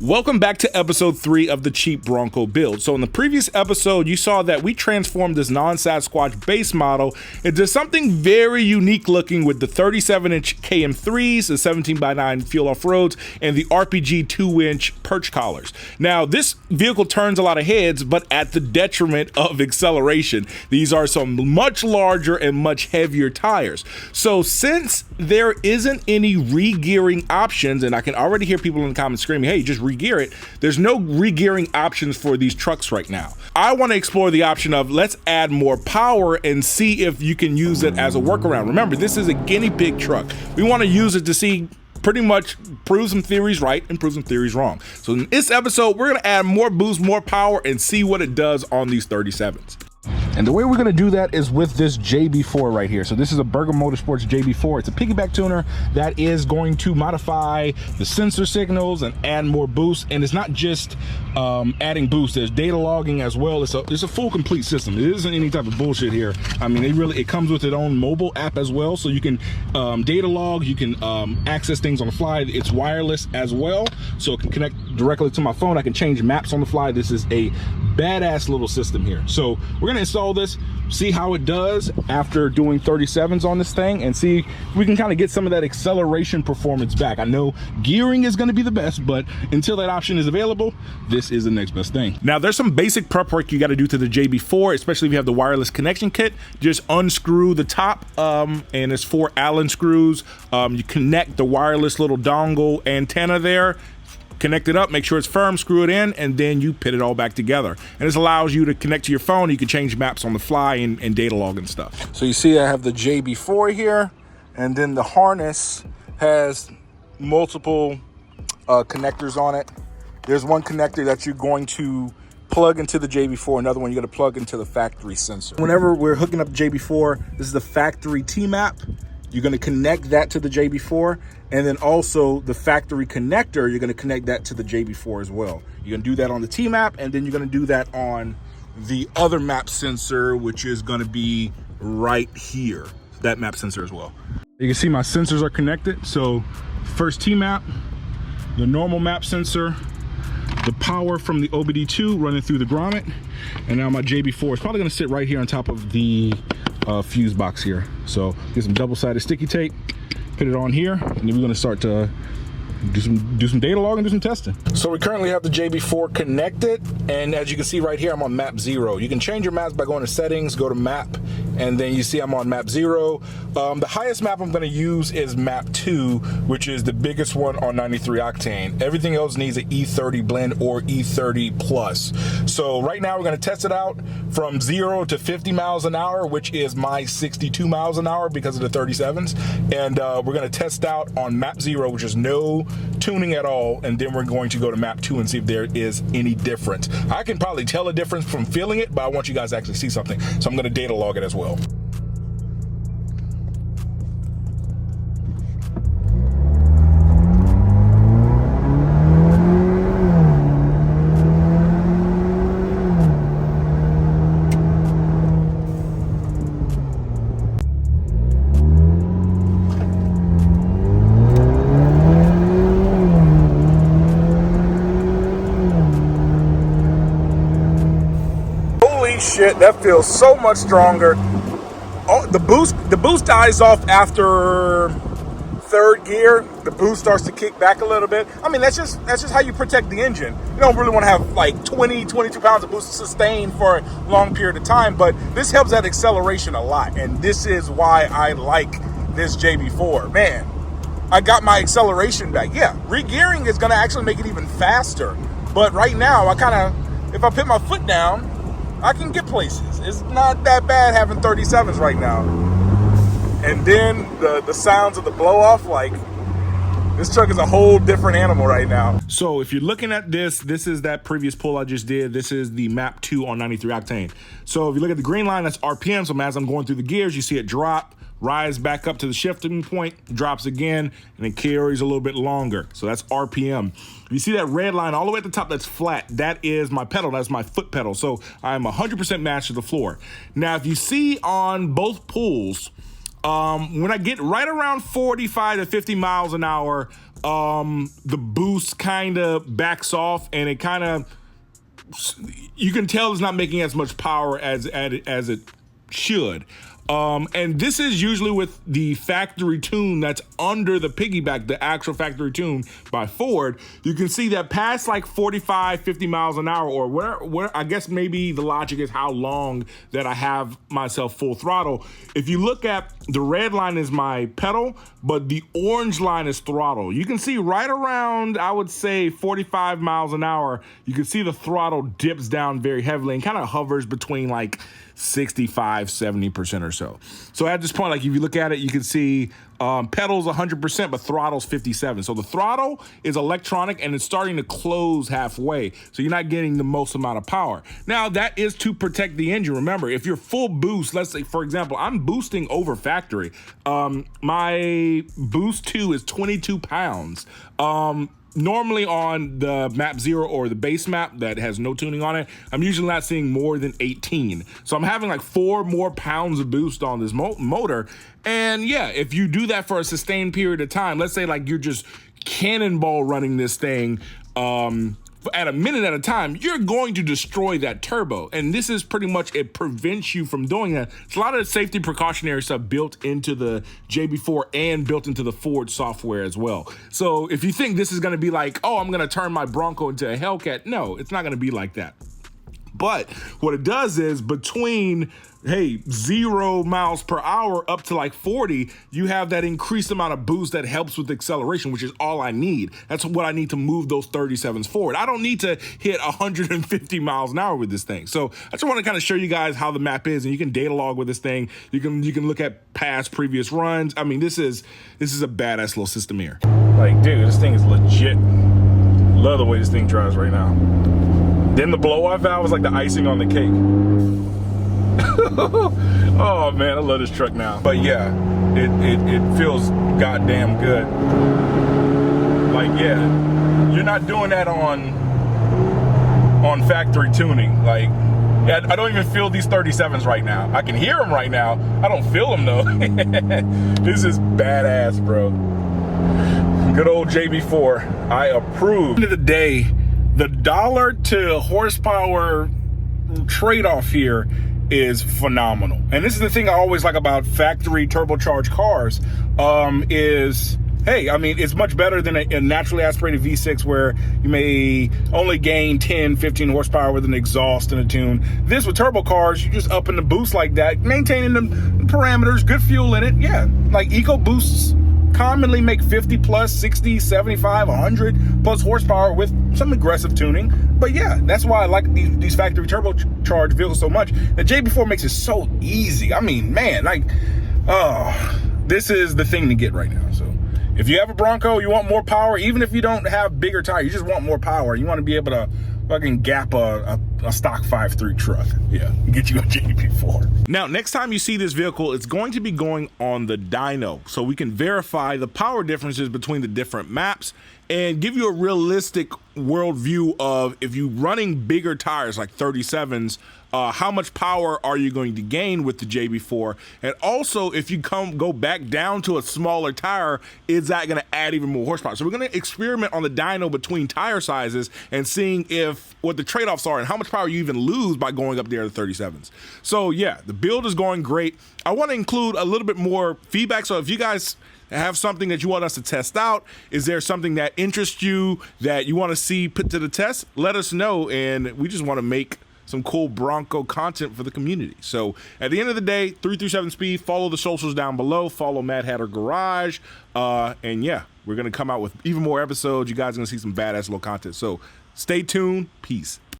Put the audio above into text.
Welcome back to episode 3 of the cheap Bronco build. So in the previous episode, you saw that we transformed this non-Sasquatch base model into something very unique looking with the 37-inch KM3s, the 17x9 fuel off-roads, and the RPG 2-inch perch collars. Now, this vehicle turns a lot of heads, but at the detriment of acceleration. These are some much larger and much heavier tires. So since there isn't any re-gearing options, and I can already hear people in the comments screaming, hey, just re-gear it. There's no re-gearing options for these trucks right now. I want to explore the option of let's add more power and see if you can use it as a workaround. Remember, this is a guinea pig truck. We want to use it to see pretty much prove some theories right and prove some theories wrong. So in this episode, we're going to add more boost, more power, and see what it does on these 37s. And the way we're going to do that is with this JB4 right here. So this is a Berger Motorsports JB4. It's a piggyback tuner that is going to modify the sensor signals and add more boost. And it's not just adding boost, there's data logging as well. It's a full complete system. It isn't any type of bullshit here. I mean, it comes with its own mobile app as well. So you can data log, you can access things on the fly. It's wireless as well. So it can connect directly to my phone. I can change maps on the fly. This is a badass little system here. So we're going to install this, see how it does after doing 37s on this thing, and see if we can kind of get some of that acceleration performance back. I know gearing is going to be the best, but until that option is available, this is the next best thing. Now, there's some basic prep work you got to do to the JB4, especially if you have the wireless connection kit. Just unscrew the top, and it's 4 Allen screws. You connect the wireless little dongle antenna there, connect it up, make sure it's firm, screw it in, and then you put it all back together. And this allows you to connect to your phone. You can change maps on the fly and data log and stuff. So you see I have the JB4 here, and then the harness has multiple connectors on it. There's one connector that you're going to plug into the JB4, another one you're going to plug into the factory sensor. Whenever we're hooking up JB4, this is the factory T-map. You're going to connect that to the JB4, and then also the factory connector, you're going to connect that to the JB4 as well. You're going to do that on the T-map, and then you're going to do that on the other map sensor, which is going to be right here, that map sensor as well. You can see my sensors are connected. So first T-map, the normal map sensor, the power from the OBD2 running through the grommet, and now my JB4 is probably going to sit right here on top of the fuse box here. So get some double-sided sticky tape, put it on here, and then we're going to start to do some data log and do some testing. So we currently have the JB4 connected, and as you can see right here, I'm on map 0. You can change your maps by going to settings, go to map, and then you see I'm on map 0. The highest map I'm going to use is map 2, which is the biggest one on 93 octane. Everything else needs an E30 blend or E30 plus. So right now we're going to test it out from 0 to 50 miles an hour, which is my 62 miles an hour because of the 37s. And we're going to test out on map 0, which is no tuning at all, and then we're going to go to map 2 and see if there is any difference. I can probably tell a difference from feeling it, but I want you guys to actually see something, so I'm going to data log it as well. Shit, that feels so much stronger. Oh, the boost dies off after 3rd gear. The boost starts to kick back a little bit. I mean, that's just how you protect the engine. You don't really want to have like 22 pounds of boost sustained for a long period of time, but this helps that acceleration a lot, and this is why I like this JB4. Man, I got my acceleration back. Yeah, re-gearing is going to actually make it even faster, but right now if I put my foot down, I can get places. It's not that bad having 37s right now. And then the sounds of the blow off, like, this truck is a whole different animal right now. So if you're looking at this is that previous pull I just did. This is the map 2 on 93 octane. So if you look at the green line, that's RPM. So as I'm going through the gears, you see it drop, rise back up to the shifting point, drops again, and it carries a little bit longer. So that's RPM. You see that red line all the way at the top that's flat, that is my pedal, that's my foot pedal. So I'm 100% matched to the floor. Now, if you see on both pulls, when I get right around 45 to 50 miles an hour, the boost kind of backs off, and it kind of, you can tell it's not making as much power as it should. And this is usually with the factory tune that's under the piggyback, the actual factory tune by Ford. You can see that past like 45, 50 miles an hour, or where I guess maybe the logic is how long that I have myself full throttle. If you look at the red line is my pedal, but the orange line is throttle. You can see right around, I would say 45 miles an hour, you can see the throttle dips down very heavily and kind of hovers between like 65, 70% or so. So at this point, like if you look at it, you can see pedals 100%, but throttle's 57. So the throttle is electronic and it's starting to close halfway. So you're not getting the most amount of power. Now that is to protect the engine. Remember, if you're full boost, let's say, for example, I'm boosting over factory. My boost 2 is 22 pounds. Normally on the map 0 or the base map that has no tuning on it, I'm usually not seeing more than 18. So I'm having like 4 more pounds of boost on this motor. And yeah, if you do that for a sustained period of time, let's say like you're just cannonball running this thing at a minute at a time, you're going to destroy that turbo. And this is pretty much, it prevents you from doing that. It's a lot of safety precautionary stuff built into the JB4 and built into the Ford software as well. So if you think this is gonna be like, oh, I'm gonna turn my Bronco into a Hellcat, no, it's not gonna be like that. But what it does is between, hey, 0 miles per hour up to like 40, you have that increased amount of boost that helps with acceleration, which is all I need. That's what I need to move those 37s forward. I don't need to hit 150 miles an hour with this thing. So I just want to kind of show you guys how the map is, and you can data log with this thing. You can look at past previous runs. I mean, this is a badass little system here. Like, dude, this thing is legit. Love the way this thing drives right now. Then the blow-off valve is like the icing on the cake. Oh man, I love this truck now. But yeah, it feels goddamn good. Like, yeah, you're not doing that on factory tuning. Like, I don't even feel these 37s right now. I can hear them right now. I don't feel them though. This is badass, bro. Good old JB4. I approve. At the end of the day, the dollar to horsepower trade-off here is phenomenal. And this is the thing I always like about factory turbocharged cars, is, hey, I mean, it's much better than a naturally aspirated V6 where you may only gain 10, 15 horsepower with an exhaust and a tune. This with turbo cars, you just up in the boost like that, maintaining the parameters, good fuel in it. Yeah, like Ecoboosts commonly make 50 plus, 60, 75, 100 plus horsepower with some aggressive tuning. But yeah, that's why I like these factory turbocharged vehicles so much. The JB4 makes it so easy. I mean, man, like, oh, this is the thing to get right now. So if you have a Bronco, you want more power, even if you don't have bigger tires, you just want more power. You want to be able to fucking gap a stock 5.3 truck. Yeah, get you a JB4. Now, next time you see this vehicle, it's going to be going on the dyno, so we can verify the power differences between the different maps and give you a realistic world view of, if you're running bigger tires like 37s, how much power are you going to gain with the JB4? And also, if you go back down to a smaller tire, is that going to add even more horsepower? So we're going to experiment on the dyno between tire sizes and seeing what the trade-offs are and how much power you even lose by going up there to 37s. So yeah, the build is going great. I want to include a little bit more feedback. So if you guys have something that you want us to test out, is there something that interests you that you want to see put to the test, let us know. And we just want to make some cool Bronco content for the community. So at the end of the day, 337 Speed, follow the socials down below, follow Mad Hatter Garage, and yeah, we're gonna come out with even more episodes. You guys are gonna see some badass little content. So stay tuned. Peace.